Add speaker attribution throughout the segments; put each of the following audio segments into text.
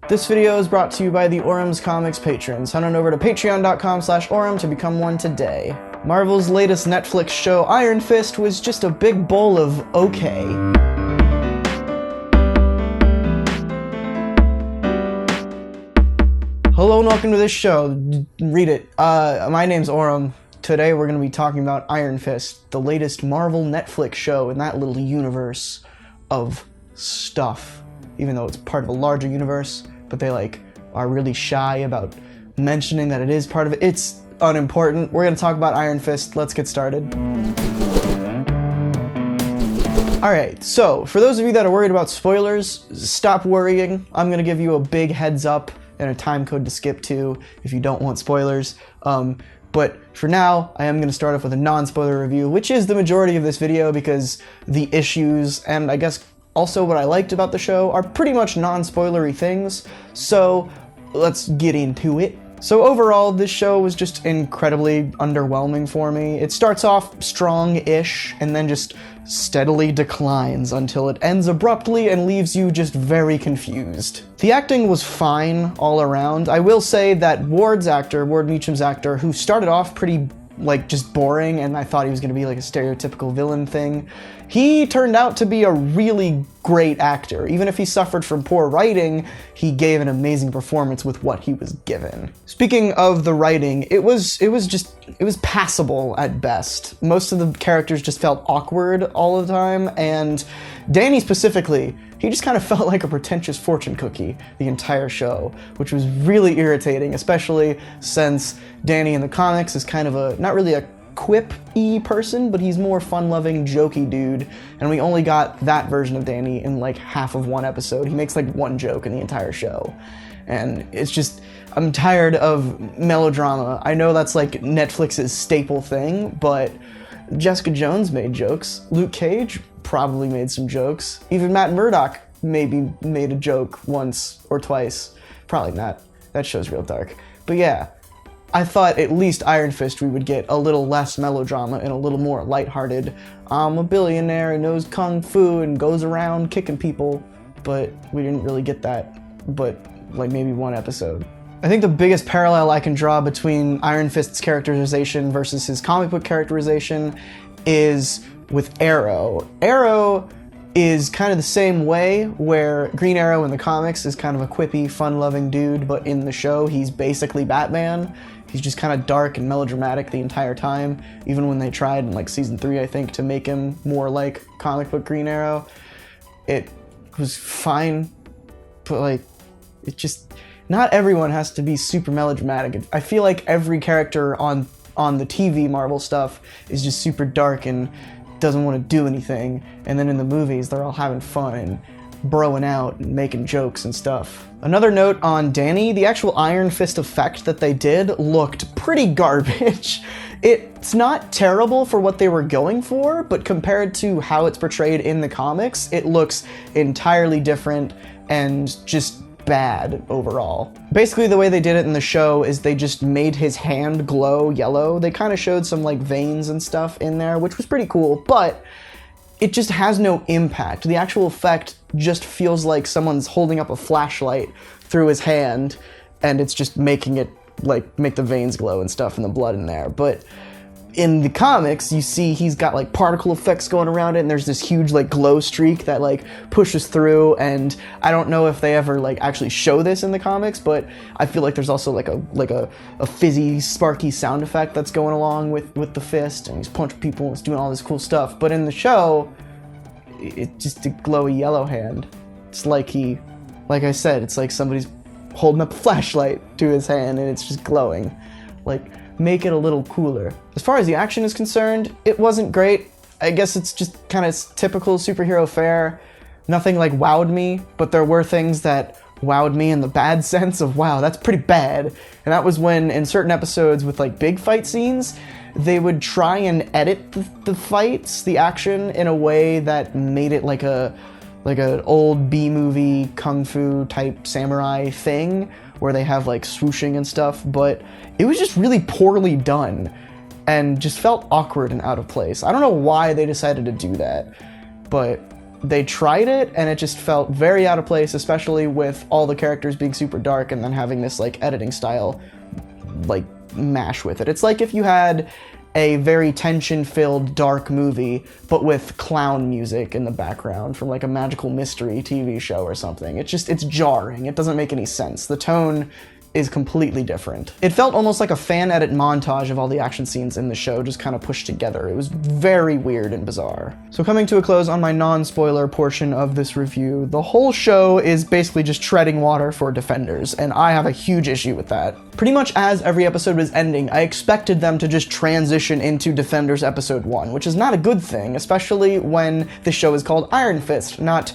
Speaker 1: This video is brought to you by the Auram's Comics patrons. Head on over to patreon.com/Auram to become one today. Marvel's latest Netflix show, Iron Fist, was just a big bowl of okay. Hello and welcome to this show. Read it. My name's Auram. Today we're going to be talking about Iron Fist, the latest Marvel Netflix show in that little universe of stuff. Even though it's part of a larger universe, but they are really shy about mentioning that it is part of it. It's unimportant. We're going to talk about Iron Fist. Let's get started. Alright, so for those of you that are worried about spoilers, stop worrying. I'm going to give you a big heads up and a time code to skip to if you don't want spoilers. But for now, I am going to start off with a non-spoiler review, which is the majority of this video because the issues and I guess also what I liked about the show are pretty much non-spoilery things. So let's get into it. So overall, this show was just incredibly underwhelming for me. It starts off strong-ish and then just steadily declines until it ends abruptly and leaves you just very confused. The acting was fine all around. I will say that Ward Meacham's actor, who started off pretty just boring and I thought he was going to be like a stereotypical villain thing, he turned out to be a really great actor. Even if he suffered from poor writing, he gave an amazing performance with what he was given. Speaking of the writing, it was passable at best. Most of the characters just felt awkward all the time, and Danny specifically, he just kind of felt like a pretentious fortune cookie the entire show, which was really irritating, especially since Danny in the comics is kind of not really a quip-y person, but he's more fun-loving, jokey dude, and we only got that version of Danny in half of one episode. He makes one joke in the entire show, and it's just, I'm tired of melodrama. I know that's Netflix's staple thing, but Jessica Jones made jokes. Luke Cage probably made some jokes. Even Matt Murdock maybe made a joke once or twice. Probably not. That show's real dark. But yeah, I thought at least Iron Fist we would get a little less melodrama and a little more lighthearted. I'm a billionaire and knows kung fu and goes around kicking people, but we didn't really get that, but maybe one episode. I think the biggest parallel I can draw between Iron Fist's characterization versus his comic book characterization is with Arrow. Arrow is kind of the same way, where Green Arrow in the comics is kind of a quippy, fun-loving dude, but in the show he's basically Batman. He's just kind of dark and melodramatic the entire time, even when they tried in season 3, I think, to make him more like comic book Green Arrow. It was fine, but it just, not everyone has to be super melodramatic. I feel like every character on the TV Marvel stuff is just super dark and doesn't want to do anything, and then in the movies they're all having fun and broing out and making jokes and stuff. Another note on Danny, the actual Iron Fist effect that they did looked pretty garbage. It's not terrible for what they were going for, but compared to how it's portrayed in the comics, it looks entirely different and just bad overall. Basically the way they did it in the show is they just made his hand glow yellow. They kind of showed some veins and stuff in there, which was pretty cool, but it just has no impact. The actual effect just feels like someone's holding up a flashlight through his hand and it's just making it make the veins glow and stuff and the blood in there. But in the comics, you see he's got particle effects going around it, and there's this huge glow streak that pushes through, and I don't know if they ever actually show this in the comics, but I feel there's also a fizzy, sparky sound effect that's going along with the fist, and he's punching people and it's doing all this cool stuff. But in the show, it's just a glowy yellow hand. It's like I said, it's like somebody's holding up a flashlight to his hand and it's just glowing. Make it a little cooler. As far as the action is concerned, it wasn't great. I guess it's just kind of typical superhero fare. Nothing wowed me, but there were things that wowed me in the bad sense of, wow, that's pretty bad. And that was when in certain episodes with big fight scenes, they would try and edit the fights, the action, in a way that made it like an old B-movie kung fu type samurai thing, where they have swooshing and stuff, but it was just really poorly done and just felt awkward and out of place. I don't know why they decided to do that, but they tried it and it just felt very out of place, especially with all the characters being super dark and then having this like editing style like mash with it. It's like if you had a very tension-filled dark movie but with clown music in the background from like a magical mystery TV show or something. It's jarring. It doesn't make any sense. The tone is completely different. It felt almost like a fan edit montage of all the action scenes in the show just kind of pushed together. It was very weird and bizarre. So coming to a close on my non-spoiler portion of this review, the whole show is basically just treading water for Defenders, and I have a huge issue with that. Pretty much as every episode was ending, I expected them to just transition into Defenders Episode 1, which is not a good thing, especially when the show is called Iron Fist, not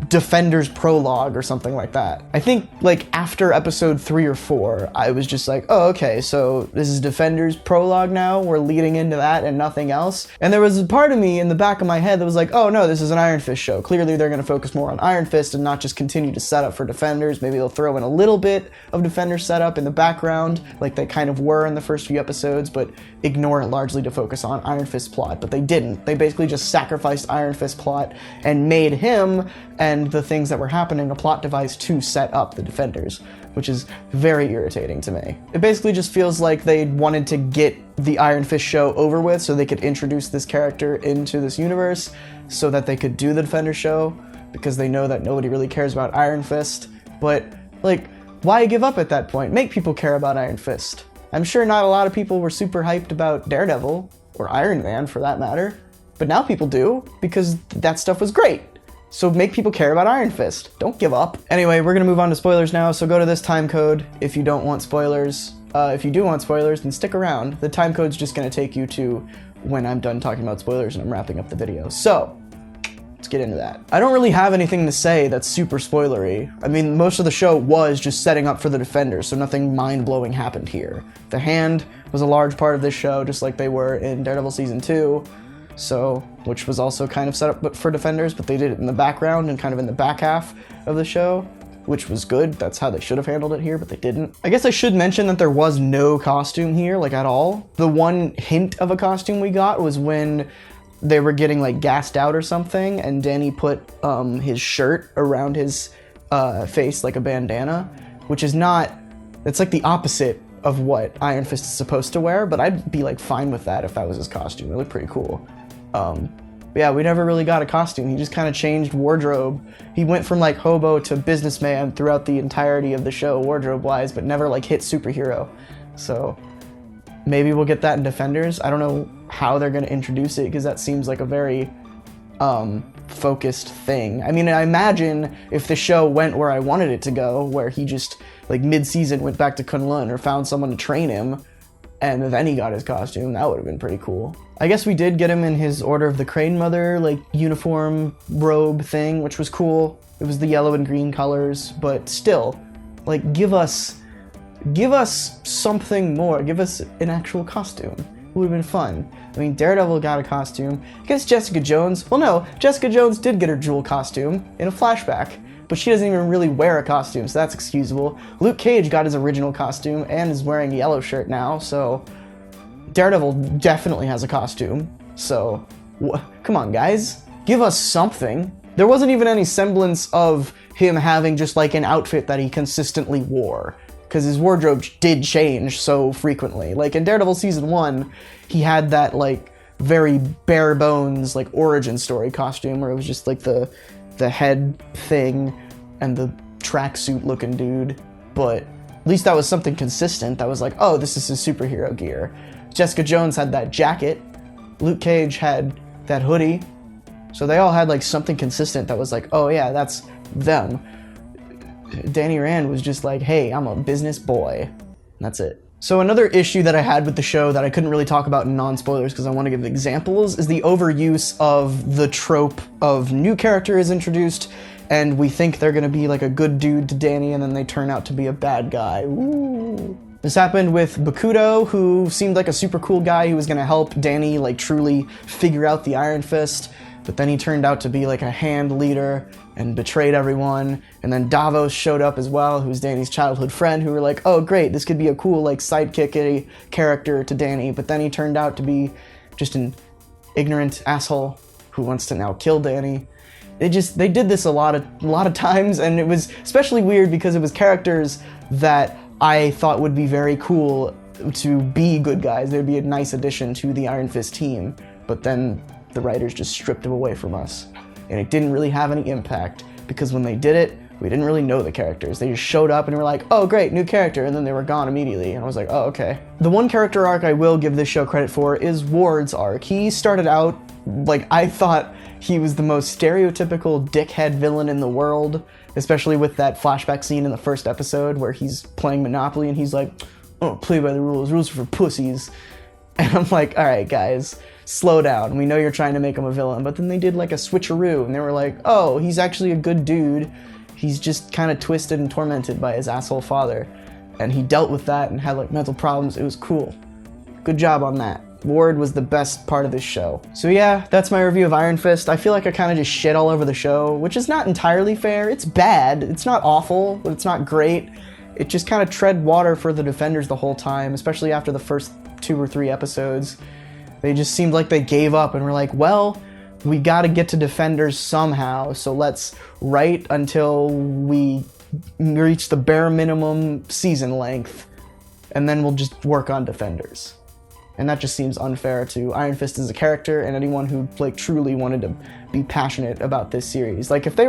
Speaker 1: Defenders Prologue or something like that. I think like after episode 3 or 4, I was just like, oh, okay, so this is Defenders Prologue now, we're leading into that and nothing else. And there was a part of me in the back of my head that was like, oh no, this is an Iron Fist show. Clearly they're going to focus more on Iron Fist and not just continue to set up for Defenders. Maybe they'll throw in a little bit of Defenders setup in the background, like they kind of were in the first few episodes, but ignore it largely to focus on Iron Fist plot. But they didn't. They basically just sacrificed Iron Fist plot and made him and the things that were happening a plot device to set up the Defenders, which is very irritating to me. It basically just feels like they wanted to get the Iron Fist show over with so they could introduce this character into this universe so that they could do the Defenders show, because they know that nobody really cares about Iron Fist. But like, why give up at that point? Make people care about Iron Fist. I'm sure not a lot of people were super hyped about Daredevil, or Iron Man for that matter, but now people do, because that stuff was great. So make people care about Iron Fist. Don't give up. Anyway, we're gonna move on to spoilers now, so go to this time code if you don't want spoilers. If you do want spoilers, then stick around. The time code's just gonna take you to when I'm done talking about spoilers and I'm wrapping up the video. So, let's get into that. I don't really have anything to say that's super spoilery. I mean, most of the show was just setting up for the Defenders, so nothing mind-blowing happened here. The Hand was a large part of this show, just like they were in Daredevil Season 2. So, which was also kind of set up for Defenders, but they did it in the background and kind of in the back half of the show, which was good. That's how they should have handled it here, but they didn't. I guess I should mention that there was no costume here, like at all. The one hint of a costume we got was when they were getting like gassed out or something, and Danny put his shirt around his face like a bandana, which is not, it's like the opposite of what Iron Fist is supposed to wear, but I'd be like fine with that if that was his costume. It looked pretty cool. But yeah, we never really got a costume. He just kind of changed wardrobe. He went from like hobo to businessman throughout the entirety of the show wardrobe-wise, but never like hit superhero. So maybe we'll get that in Defenders. I don't know how they're going to introduce it, because that seems like a very focused thing. I mean, I imagine if the show went where I wanted it to go, where he just like mid-season went back to Kunlun or found someone to train him, and then he got his costume, that would have been pretty cool. I guess we did get him in his Order of the Crane Mother, like, uniform robe thing, which was cool. It was the yellow and green colors, but still, like, give us something more. Give us an actual costume. It would have been fun. I mean, Daredevil got a costume. I guess Jessica Jones, well no, Jessica Jones did get her jewel costume in a flashback, but she doesn't even really wear a costume, so that's excusable. Luke Cage got his original costume and is wearing a yellow shirt now, so Daredevil definitely has a costume. So, come on guys, give us something. There wasn't even any semblance of him having just like an outfit that he consistently wore, because his wardrobe did change so frequently. Like in Daredevil Season 1, he had that like very bare bones like origin story costume where it was just like the head thing and the tracksuit looking dude, but at least that was something consistent. That was like, oh, this is his superhero gear. Jessica Jones had that jacket. Luke Cage had that hoodie. So they all had like something consistent that was like, oh yeah, that's them. Danny Rand was just like, hey, I'm a business boy. And that's it. So another issue that I had with the show that I couldn't really talk about in non-spoilers because I want to give examples is the overuse of the trope of new character is introduced and we think they're going to be like a good dude to Danny and then they turn out to be a bad guy. Ooh. This happened with Bakuto, who seemed like a super cool guy who was going to help Danny like truly figure out the Iron Fist, but then he turned out to be like a hand leader and betrayed everyone. And then Davos showed up as well, who's Danny's childhood friend, who were like, oh great, this could be a cool like sidekick-y character to Danny, but then he turned out to be just an ignorant asshole who wants to now kill Danny. they did this a lot of times, and it was especially weird because it was characters that I thought would be very cool to be good guys. They'd be a nice addition to the Iron Fist team, but then the writers just stripped them away from us. And it didn't really have any impact, because when they did it, we didn't really know the characters. They just showed up and were like, oh great, new character, and then they were gone immediately. And I was like, oh, okay. The one character arc I will give this show credit for is Ward's arc. He started out, like, I thought he was the most stereotypical dickhead villain in the world, especially with that flashback scene in the first episode where he's playing Monopoly and he's like, oh, play by the rules. Rules are for pussies. And I'm like, all right, guys, slow down. We know you're trying to make him a villain. But then they did like a switcheroo and they were like, oh, he's actually a good dude. He's just kind of twisted and tormented by his asshole father. And he dealt with that and had like mental problems. It was cool. Good job on that. Ward was the best part of this show. So yeah, that's my review of Iron Fist. I feel like I kind of just shit all over the show, which is not entirely fair. It's bad. It's not awful, but it's not great. It just kind of tread water for the Defenders the whole time, especially after the first 2 or 3 episodes. They just seemed like they gave up and were like, well, we gotta get to Defenders somehow, so let's write until we reach the bare minimum season length, and then we'll just work on Defenders. And that just seems unfair to Iron Fist as a character and anyone who like truly wanted to be passionate about this series. Like if they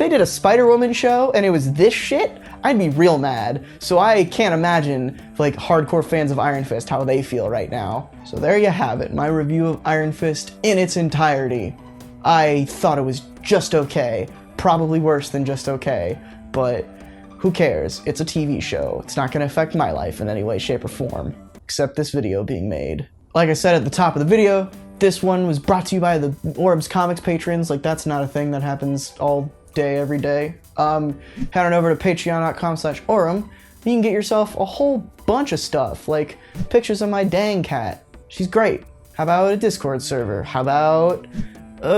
Speaker 1: did a Spider-Woman show and it was this shit, I'd be real mad. So I can't imagine like hardcore fans of Iron Fist how they feel right now. So there you have it, my review of Iron Fist in its entirety. I thought it was just okay, probably worse than just okay, but who cares? It's a TV show. It's not gonna affect my life in any way, shape, or form. Except this video being made. Like I said at the top of the video, this one was brought to you by the Auram's Comics patrons. Like that's not a thing that happens all day, every day. Head on over to patreon.com/Auram. You can get yourself a whole bunch of stuff, like pictures of my dang cat. She's great. How about a Discord server? How about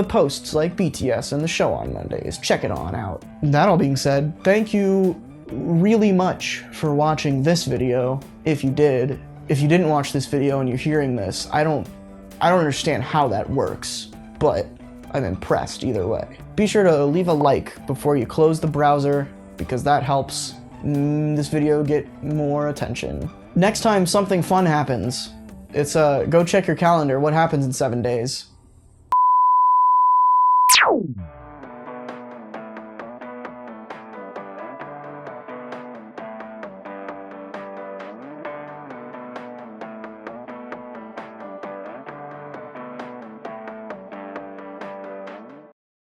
Speaker 1: posts like BTS and the show on Mondays? Check it on out. That all being said, thank you really much for watching this video, if you did. If you didn't watch this video and you're hearing this, I don't understand how that works, but I'm impressed either way. Be sure to leave a like before you close the browser, because that helps this video get more attention. Next time something fun happens, it's go check your calendar. What happens in 7 days?